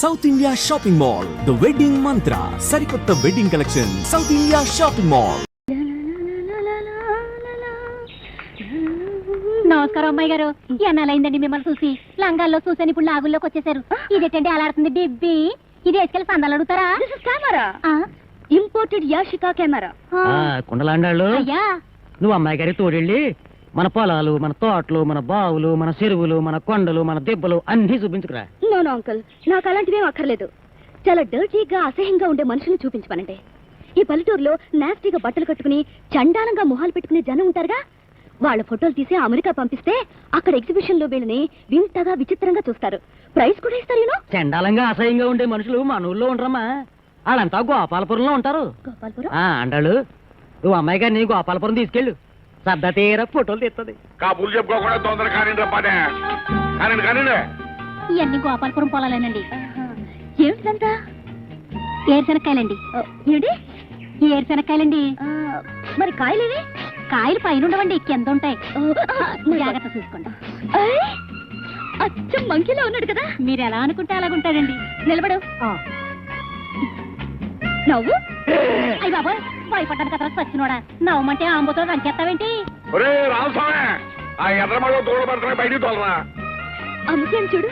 South India shopping mall the wedding మంత్ర సరికొత్త wedding collection south India shopping mall. నమస్కారం అమ్మాయి గారు. ఎన్నాలైందండి మిమ్మల్ని చూసి. లంగాల్లో చూసాను, ఇప్పుడు లాగుల్లోకి వచ్చేసారు. ఇదేంటండి అలాడుతుంది డిబ్బి? ఇది వేసుకెళ్ళి సందాలు అడుగుతారా? Camera imported Yashica camera. కుండలాండాళ్ళు అయ్యా, నువ్వు అమ్మాయి గారి తోడెళ్ళి మన పొలాలు, మన తోటలు, మన బావులు, మన చెరువులు, మన కొండలు, మన దెబ్బలు అన్ని చూపించుకురా. నో అంకుల్, నాకు అలాంటివేం అక్కర్లేదు. చాలా డర్టీగా అసహ్యంగా ఉండే మనుషుల్ని చూపించమనండి. ఈ పల్లెటూరులో నాస్టీగా బట్టలు కట్టుకుని చండాలంగా మొహాలు పెట్టుకునే జనం ఉంటారుగా, వాళ్ళ ఫోటోలు తీసి అమెరికా పంపిస్తే అక్కడ ఎగ్జిబిషన్ లో వీళ్ళని వింతగా విచిత్రంగా చూస్తారు. ప్రైజ్ కూడా ఇస్తారు. యూనో, చండాలంగా అసహ్యంగా ఉండే మనుషులు మన ఊళ్ళో ఉండరమ్మా. వాళ్ళంతా గోపాలపురంలో ఉంటారు. గోపాల్పురం అండాళ్ళు నువ్వు అమ్మాయి గారిని గోపాలపురం తీసుకెళ్ళు. సర్దా తీర ఫోటోలు తీస్తుంది. కాపులు చెప్పుకోకుండా తొందర కానీ పనే కానీ ఇవన్నీ గోపాలపురం పొలాలేనండి. ఏమిటంతా? ఏరుశనక్కాయలండి. ఏంటి? ఏరుశనక్కాయలండి. మరి కాయలేవి? కాయలు పైన ఉండవండి, కింద ఉంటాయి. జాగ్రత్త చూసుకోండి. అచ్చం మంకీలో ఉన్నాడు కదా. మీరు ఎలా అనుకుంటే అలాగుంటాడండి. నిలబడు. నవ్వు. అయ్యి బాబా, భయపడ్డాను కదా సచ్చినోడా. నవ్వమంటే ఆంబోతో రంకెత్తావేంటి? ఒరే రామస్వామి, ఆ ఎర్రమలో తోడబడుతున్నా బయటికి తోలరా. అమ్మకేం చూడు,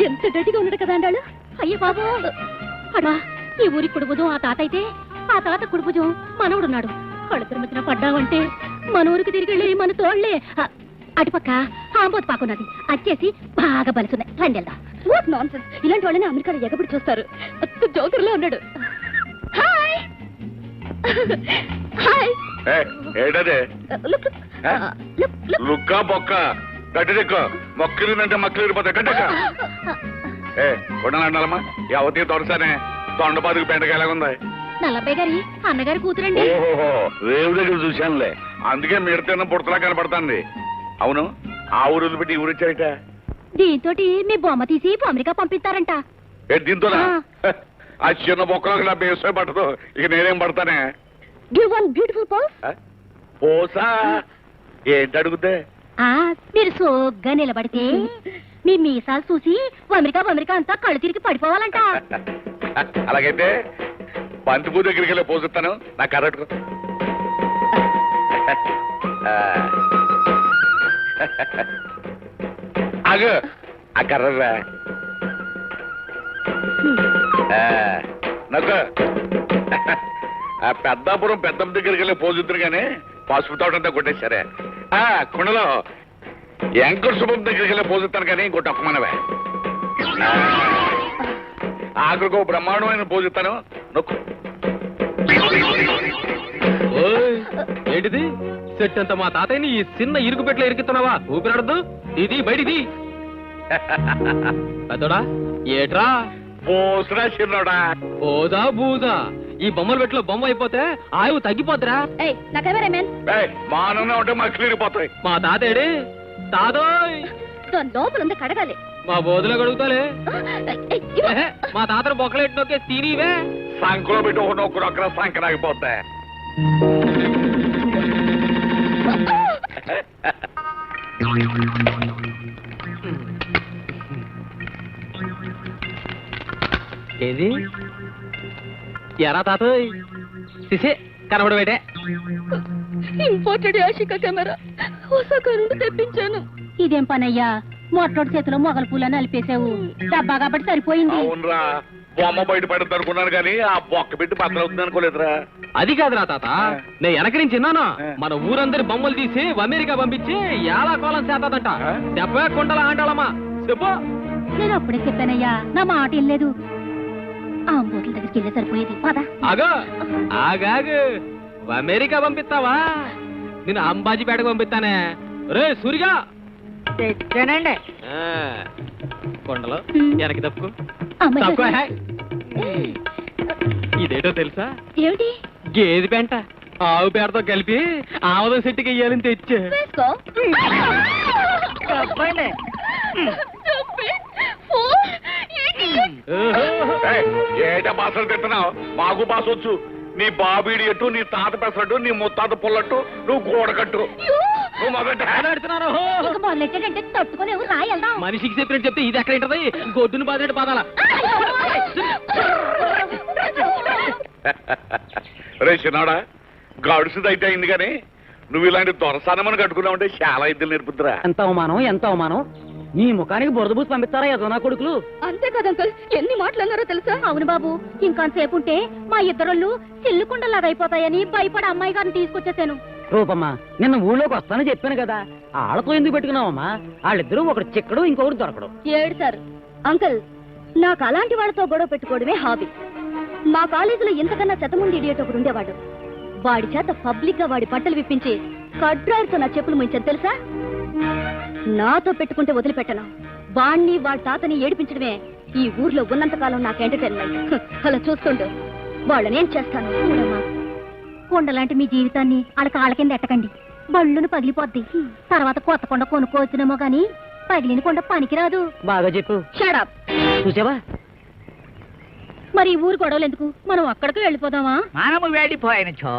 ఎంత గట్టిగా ఉన్నాడు కదా అండాడు. అయ్యో బాబు, అడా ఈ ఊరి కుడుపుజం ఆ తాత అయితే, ఆ తాత కుడుపుజం మనవుడున్నాడు. కడుపుల మధ్యన పడ్డావంటే మన ఊరికి తిరిగి మన తోళ్లే. అటుపక్క ఆంబోతు పాకున్నది, వచ్చేసి బాగా బలుసున్నాయి. రండి వెళ్దాం. What nonsense! ఇలాంటి వాళ్ళని అమెరికాలో ఎగబడి చూస్తారు. జోకర్లో ఉన్నాడు. Hi hi. ఏంటదే లుక్ లుక్ లుక్. లుక్క బొక్క గడ్డెక్క మొక్కలిందంటే మక్కలు ఇరిపోతాయి. గడ్డెక్క ఉండనమ్మా, అవతీ తొడసానే తొండపాదికి పెంటగా ఎలాగుంది? నల్లబ్బాయి గారి అన్నగారి కూతురండి. ఓహో, రేవు దగ్గర చూశానులే, అందుకే మీరు తిన్న పుడతలా కనపడుతుంది. అవును, ఆ ఊరు వదిలిపెట్టి ఈ ఊరు వచ్చాయిట. దీంతో మీ బొమ్మ తీసి అమెరికా పంపిస్తారంట. దీంతోనా? ఆ చిన్న బొక్కలకు నా బేసే పట్టదు, ఇక నేనేం పడతానే. Give one beautiful pose. పోసా ఏంటి అడుగుతే? మీరు సోగ్గా నిలబడితే మీ మీసాలు చూసి అమెరికా అంతా కళ్ళు తిరిగి పడిపోవాలంట. అలాగైతే బంతిపూ దగ్గరికి వెళ్ళి పోసిస్తాను. నా కర్రట్టుకో. అగు ఆ కర్రరా నాకు ఆ పెద్దాపురం పెద్దమ్మ దగ్గరికి వెళ్ళి పోజుద్దురు కానీ పసుపు తోటంతా కొట్టేశారే. కుండలో ఎంకర్ శుభం దగ్గరికి వెళ్ళి పోజుతాను కానీ ఇంకోటి ఒక్కమనవే. ఆఖరికి ఒక బ్రహ్మాండమైన పోజుతాను. నొక్కు. ఏంటిది? సెట్ అంత మా తాతయ్యని ఈ చిన్న ఇరుకు పెట్లో ఇరుకుతున్నావా? ఊపిరాడద్దు. ఇది బయటిది. పెద్దోడా ఏట్రా? పోసురా చిన్నోడా. ఓదా బూజా, ఈ బొమ్మల పెట్లో బొమ్మ అయిపోతే ఆయువు తగ్గిపోతురా. నా కెమెరా మ్యాన్. మానవునే ఉంటే మాకు క్లిరిపోతాయి. మా తాతేడి? తాతోయ్, లోపల ఉంది, కడగాలి. మా బోధులో కడుగుతాలే. మా తాతను బొక్కలెట్టి నొక్కే తినివే. సంకలో పెట్టి ఒక నొక్కరు అక్కడ సంకరాగిపోతాయి. ఏది ఎరా తాతోయ్? సిసే కనబడబెట్టే. ఇంపోర్టెడ్ యాషికా కెమెరా ఒసాకా నుండి తెప్పించాను. ఇదేం పనయ్యా, మొట్టోటి చేతిలో మొగల పూలని అలిపేసావు. డబ్బా కాబట్టి సరిపోయింది. అవునరా, బొమ్మ బయట పడుతుంది అనుకున్నాను కానీ ఆ బొక్క పెట్టి బద్దలవుతుంది అనుకోలేదురా. అది కాదురా తాత, నేను వెనక నుంచి విన్నాను. మన ఊరందరి బొమ్మలు తీసి అమెరికా పంపించి ఎలా కోలం చేతాదంట. చెప్పే కుండల ఆండాలమ్మా, చెప్పు. నేను అప్పుడే చెప్పానయ్యా, నా మాట ఏం లేదు. ఆ బోట్ల దగ్గరికి వెళ్ళే సరిపోయేది. పద. ఆగు ఆగాగు, అమెరికా పంపిస్తావా? నేను అంబాజీపేటకు పంపిస్తానే. రే సూరిగా తెచ్చానండి. కొండలో వెనక్కి తప్పుకో. అమ్మాయి తక్కువ. గారు. ఇదేటో తెలుసా? ఏమిటి? గేదె పెంట ఆవు పేడతో కలిపి ఆవద చెట్టుకి వెయ్యాలని తెచ్చా. వేసుకో. చెప్పండి. ఏట బాసలు తింటున్నావు? మాకు బాస వచ్చు. నీ బాబీడి ఎట్టు, నీ తాత పెసరట్టు, నీ ముత్తాత పుల్లట్టు, నువ్వు గోడకట్టు. నువ్వు మొదట ఇక మొదలెట్టాడంటే తట్టుకుని రాయి వెళ్దాం. మనిషికి చెప్పినట్టు చెప్తే ఇది ఎక్కడ ఉంటది? గొడ్డును బాధ పాదాల. రే చిన్నాడా గడుసుదైతే అయింది కానీ నువ్వు ఇలాంటి దొరసానమని కట్టుకున్నావుంటే చాలా ఇద్దరు నేర్పుద్దురా. ఎంత అవమానం ఎంత అవమానం. నీ ముఖానికి బురద పూసి పంపిస్తారా ఏదో నా కొడుకులు. అంతే కదా అంకుల్, ఎన్ని మాటలు అన్నారో తెలుసా? అవును బాబు, ఇంకాసేపు ఉంటే మా ఇద్దరుళ్ళు సిల్లుకుండలాగా అయిపోతాయని భయపడి అమ్మాయి గారిని తీసుకొచ్చేసాను. రూపమ్మా నిన్న ఊళ్ళోకి వస్తానని చెప్పాను కదా, ఆళ్ళతో ఎందుకు పెట్టుకున్నావమ్మా? వాళ్ళిద్దరూ ఒకటి చిక్కడు ఇంకొకటి దొరకడు. ఏడు సార్ అంకుల్, నాకు అలాంటి వాళ్ళతో గొడవ పెట్టుకోవడమే హాబీ. మా కాలేజీలో ఇంతకన్నా చెత్తముండి ఇడియట్ ఒకడు ఉండేవాడు. వాడి చేత పబ్లిక్ గా వాడి బట్టలు విప్పించి కడ్రాయర్తో నా చెప్పులు ముంచాను తెలుసా? నాతో పెట్టుకుంటే వదిలిపెట్టను. వాణ్ణి వాడి తాతని ఏడిపించడమే ఈ ఊర్లో ఉన్నంతకాలం నాకు ఎంటర్టైన్మెంట్. అలా చూస్తుంటూ వాళ్ళనేం చేస్తాను చూడమ్మా, కొండలాంటి మీ జీవితాన్ని వాళ్ళ కాళ్ళ కింద ఎట్టకండి. బళ్ళును పగిలిపోద్ది. తర్వాత కొత్త కొండ కొనుక్కోవచ్చునేమో గాని పగిలిన కొండ పనికిరాదు. బాగా చెప్పు. Shut up. చూసావా? మరి ఈ ఊరు గొడవలు ఎందుకు, మనం అక్కడికి వెళ్ళిపోదామా? మనము వెళ్ళిపోయినచో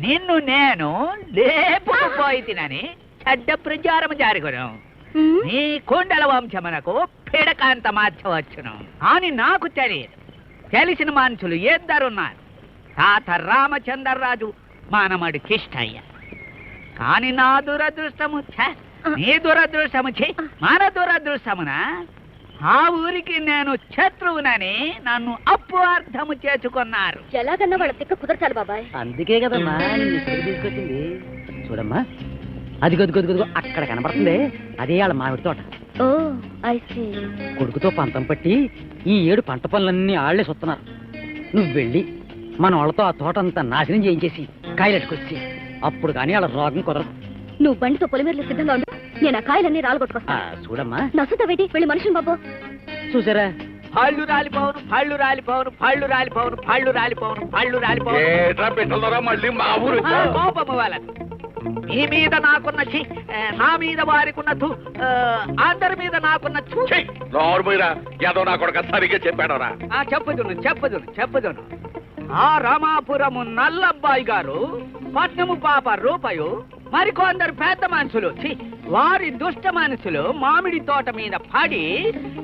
నిన్ను నేను లేపుకుపోయి తినని చెడ్డ ప్రచారము జరుగును. ఉమ్, నీ కొండల వంశమునకు పిడకాంత మార్చవచ్చును అని నాకు తెలియదు. తెలిసిన మనుషులు ఇద్దరున్నారు. తాత రామచంద్రరాజు మానమడి కిష్టయ్య. కాని నా దురదృష్టము నీ దురదృష్టము మన దురదృష్టమున ఆ ఊరికి నేను శత్రువునని నన్ను అర్థము చేసుకున్నారు. ఎలాగన్నా వాళ్ళ తిక్క కుదరచాలి బాబాయ్. అందుకే కదమ్మా నిన్ను ఇక్కడికి తీసుకొచ్చింది. చూడమ్మా, అది గదుగదుగదుగు అక్కడ కనబడుతుంది, అదే వాళ్ళ మామిడి తోట. ఓ ఐ సీ. కొడుకుతో పంతం పట్టి ఈ ఏడు పంట పనులన్నీ ఆళ్లే సొత్తున్నారు. నువ్వు వెళ్ళి మన వాళ్ళతో ఆ తోట అంతా నాశనం చేయించేసి కాయలెట్టుకొచ్చి అప్పుడు కానీ వాళ్ళ రోగం కుదరదు. నువ్వు బండితో పొలిమేరలు సిద్ధంగా ఉండు, నేను ఆ కాయలన్నీ రాలగొట్టుకొస్తా. చూడమ్మా, నసుత వేటి వెళ్ళి మనుషులు బాబు. చూసారా? పళ్ళు రాలిపోవును, పళ్ళు రాలిపోవును, పళ్ళు రాలిపోవును, పళ్ళు రాలిపోవును, పళ్ళు రాలిపోవును. ఏట్రా పెట్టలరా మళ్ళీ మా ఊరు ఆ, కోపము వాళ్ళది. మీ మీద నాకున్న నా మీద వారికున్న అందరి మీద నాకున్న నోర్మీరా ఏదో నా కొడుక సరిగ్గా చెప్పాడరా. చెప్పుదును. ఆ రామాపురము నల్లబ్బాయి గారు, పట్నము పాప రూపాయు, మరికొందరు పెద్ద మనుషులు వారి దుష్ట మనుషులు మామిడి తోట మీద పడి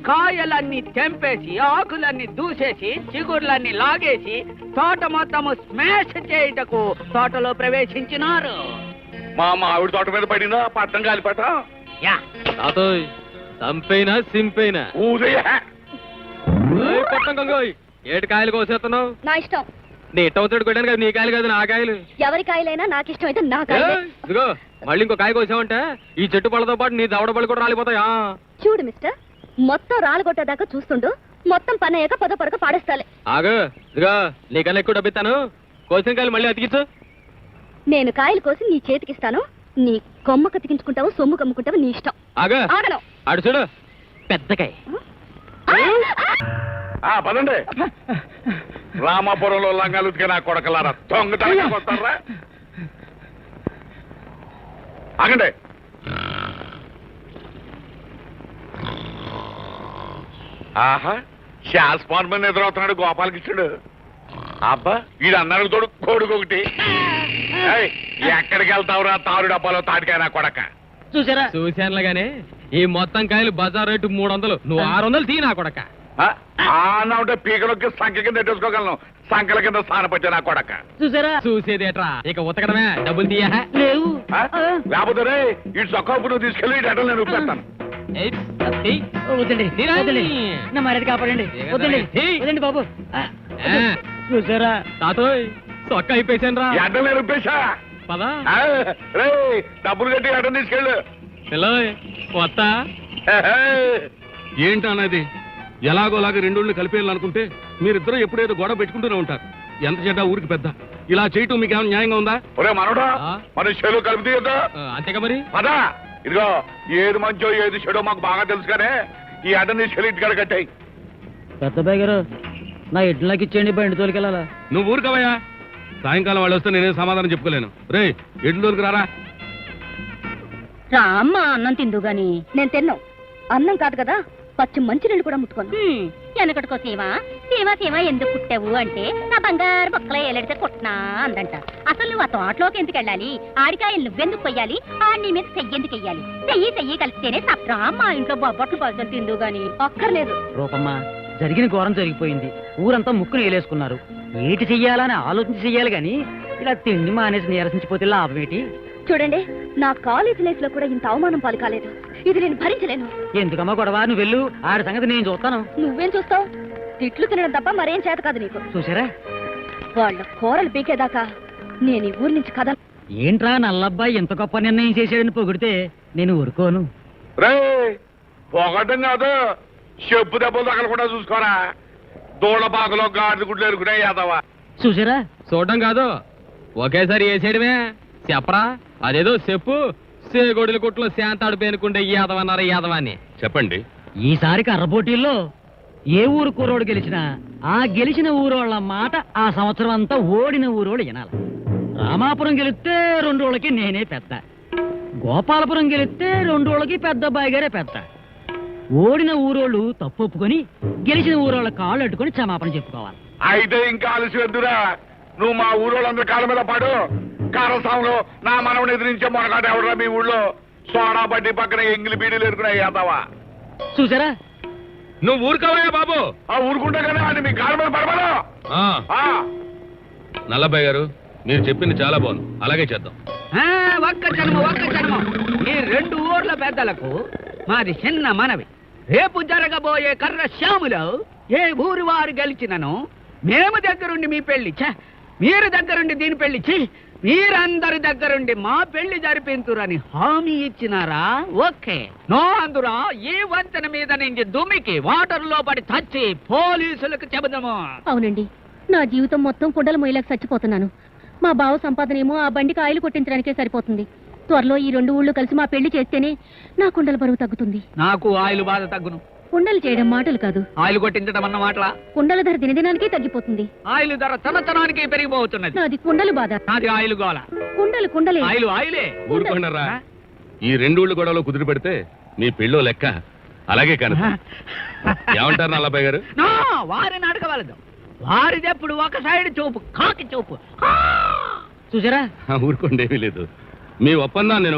కాయలన్నీ తెంపేసి ఆకులన్నీ దూసేసి చిగుర్లన్నీ లాగేసి తోట మొత్తము స్మాష్ చేయుటకు తోటలో ప్రవేశించినారు. మా మామిడి తోట మీద పడిందా పట్టం కాలిపట. యా తాతోయ్ చంపైనా సింపైనా ఊదయ్య పట్టం గంగోయ్. ఏటి కాయలు కోసేస్తున్నావు? నా ఇష్టం. నీ ఇట్టవుతాడు కొట్టాను కదా, నీ కాయలు కాదు నా కాయలు. ఎవరి కాయలైనా నాకు ఇష్టం అయితే నా కాయలే. ఇదిగో మళ్ళీ ఇంకో కాయ కోసావంటే ఈ చెట్టు పళ్ళతో పాటు నీ దవడ పళ్ళు కూడా రాలిపోతాయా? చూడు మిస్టర్, మొత్తం రాలగొట్టేదాకా చూస్తుండు, మొత్తం పని అయ్యాక పదో పరక పాడేస్తాలే. ఆగు, ఇదిగో నీకన్నా ఎక్కువ డబ్బిస్తాను, కోసిన కాయలు మళ్ళీ అతికించు. నేను కాయలు కోసి నీ చేతికిస్తాను, నీ కొమ్మ కతికించుకుంటావు, సొమ్ము కమ్ముకుంటావు, నీ ఇష్టం. ఆగు, ఆగను. అడు చూడు పెద్దకాయ. పదండి. రామాపురంలో లంగాలు ఉతికే నా కొడకలారా దొంగతనంగా వస్తారా? ఆగండి. ఆహా, శాస్ ఫార్మన్ ఎదురవుతున్నాడు గోపాలకృష్ణుడు. అబ్బా వీడు అన్నాడు తోడు కొడుకు ఒకటి. ఎక్కడికి వెళ్తావురా తారు డబ్బాలో తాటికాయ నా కొడక. చూసారా? చూశానులే గానీ ఈ మొత్తం కాయలు బజార్ రేటు 300, నువ్వు 600 తీ నా కొడక. ఉంటే పీకలకి సంఖ్య కింద ఎట్టేసుకోగలను, సంఖ్యల కింద స్థానపచ్చే నా కొడక. చూసారా? చూసేదేట్రా, ఇక ఉతకడమే, డబ్బులు తీయా. లేవు. లేకపోతే ఇటు చొక్కాపు నువ్వు తీసుకెళ్ళి ఇటు ఎటలు నేను ఉప్పేస్తాను. వద్దండి, వద్దండి, నా మర్యాద కాపాడండి. వద్దండి, వద్దండి బాబు. చూసారా? తాతోయ్ చొక్క అయిపోయాను రా. ఎడ్డలు నేను ఉప్పేశా. పదా రే డబ్బులు కట్టి ఎటలు తీసుకెళ్ళు. పిల్లోయ్ వస్తా. ఏంటన్నది? ఎలాగోలాగా రెండోళ్ళు కలిపేయాలనుకుంటే మీరిద్దరూ ఎప్పుడేదో గొడవ పెట్టుకుంటూనే ఉంటారు. ఎంత చెడ్డ ఊరికి పెద్ద. ఇలా చేయటం మీకు ఏమైనా న్యాయంగా ఉందా? ఒరే మనోడా, మన చెలు కలిపి తీయద్దా? అంతేగా మరి. పదా ఇదిగో ఏది మంచో ఏది చెడో మాకు బాగా తెలుసు కానీ ఈ అడ్డని చెల్లి ఇంటికాడ కట్టాయి. పెద్ద బాగారు నా ఎడ్లకి ఇచ్చేయండి, బండి తోలికెళ్ళాలా. నువ్వు ఊరుకోవయ్యా, సాయంకాలం వాళ్ళు వస్తే నేనేం సమాధానం చెప్పుకోలేను. రే ఎడ్లోకి రారా. రామ్మా అన్నం తిందు గాని. నేను తిన్నాం, అన్నం కాదు కదా, పచ్చి మంచినీళ్ళు కూడా ముట్టుకోను. వెనకటికో సీమ ఎందుకు పుట్టావు అంటే నా బంగారు బొక్కల ఏలడితే కొట్టినా అందంట. అసలు నువ్వు ఆ తోటలోకి ఎందుకు వెళ్ళాలి? ఆడికాయలు నువ్వెందుకు కొయ్యాలి? నీ మీద చెయ్యెందుకు వెయ్యాలి? చెయ్యి కలిస్తేనే సప్రా మా ఇంట్లో బొబ్బట్లు పలుచని తిందు గాని. అక్కర్లేదు. రూపమ్మా జరిగిన ఘోరం జరిగిపోయింది. ఊరంతా ముక్కును వేలేసుకున్నారు. ఏటి చెయ్యాలని ఆలోచించి చెయ్యాలి గాని ఇలా తిండి మానేసి నీరసించిపోతే లాభం ఏంటి? చూడండి, నా కాలేజ్ లైఫ్ లో కూడా ఇంత అవమానం పాలు కాలేదు. ఇది నేను భరించలేను. ఎందుకమ్మా గొడవ? నువ్వు వెళ్ళు, ఆడి సంగతి నేను చూస్తాను. నువ్వేం చూస్తావు? తిట్లు తినడం తప్ప మరేం చేత కాదు నీకు. చూసారా, వాళ్ళ కూరలు పీకేదాకా నేను ఈ ఊరి నుంచి కదల. ఏంట్రా నల్లబ్బాయి ఎంత గొప్ప నిర్ణయం చేశాడని పొగిడితే నేను ఊరుకోను. రే పొగటం కాదు, చెప్పు దెబ్బలు తగలకుండా చూసుకోరా. దూడ పాకలో గాడిద గుడ్లు ఎరుకునే యాదవా. చూసారా, చూడడం కాదు ఒకేసారి వేసేయడమే. చెప్పరా, అదేదో చెప్పు. సేగొడుల కొట్లో శాంతాడు పేనుకుంటే యాదవన్నారు యాదవాన్ని. చెప్పండి. ఈసారి కర్ర పోటీల్లో ఏ ఊరు కూరోడు గెలిచినా ఆ గెలిచిన ఊరోళ్ళ మాట ఆ సంవత్సరం అంతా ఓడిన ఊరోళ్ళు వినాలి. రామాపురం గెలిస్తే 2 రోజులకి నేనే పెద్ద, గోపాలపురం గెలిస్తే 2 రోజులకి పెద్ద అబ్బాయి గారే పెద్ద. ఓడిన ఊరోళ్ళు తప్పు ఒప్పుకొని గెలిచిన ఊరోళ్ళ కాళ్ళు అట్టుకొని క్షమాపణ చెప్పుకోవాలి. అయితే ఇంకా ఆలస్యం వద్దురా. నువ్వు మా ఊరోళ్ళందరి కాళ్ళ మీద పడు. కారసాంలో నా మనవని ఎదిరించే మొనగాడు ఎవడరా మీ ఊళ్ళో? సోడా బడ్డీ పక్కన ఎంగిలి బీడీలు ఎరుకునే యాదవా. చూసారా, నువ్వు ఊరుకోవయ్యా బాబు. ఆ ఊరుకుంటే కానీ ఆయన మీ కాళ్ళ మీద పడమను. నల్లబ్బాయి గారు, మీరు చెప్పింది చాలా బాగుంది. అలాగే చేద్దాం. ఒక్క క్షణము. ఈ 2 ఊర్ల పెద్దలకు మాది చిన్న మనవి. రేపు జరగబోయే కర్ర శ్యాములో ఏ ఊరు వారు గెలిచినను మేము దగ్గరుండి మీ పెళ్లి మీరు దగ్గరుండి దీని పెళ్లి మీరందరి దగ్గరుండి మా పెళ్లి జరిపించురని హామీ ఇచ్చినారా? ఓకే. నో అందురా ఈ వంతెన మీద నుంచి దుమికి వాటర్ లో పడి చచ్చి పోలీసులకు చెబుదాము. అవునండి, నా జీవితం మొత్తం కుండల మొయ్యలకు చచ్చిపోతున్నాను. మా బావ సంపాదన ఏమో ఆ బండికి ఆయిల్ కొట్టించడానికే సరిపోతుంది. త్వరలో ఈ 2 ఊళ్ళు కలిసి మా పెళ్లి చేస్తేనే నా కుండల బరువు తగ్గుతుంది. నాకు ఆయిల్ బాధ తగ్గును. కుండలు చేయడం మాటలు కాదు, ఆయిల్ కొట్టించడం అన్న మాటలా? కుండల ధర దినదినానికి తగ్గిపోతుంది. ఆయిల్ ధర సంవత్సరానికి పెరిగిపోతున్నది. నాది కుండలు బాధ. నాది ఆయిల్ గోల. కుండలే. ఆయిలే. ఊరుకోండరా. ఈ 2 ఊళ్ళు గొడవలో కుదిరి పెడితే మీ పెళ్ళో లెక్క. అలాగే కాను. ఏమంటారు నల్లబ్బాయి గారు? నో, వారిని అడగవలదు. వారిదెప్పుడు ఒక సైడ్ చూపు, కాకి చూపు. చూసారా, ఊరుకోండి, ఏమీ లేదు. మీ ఒప్పందాన్ని నేను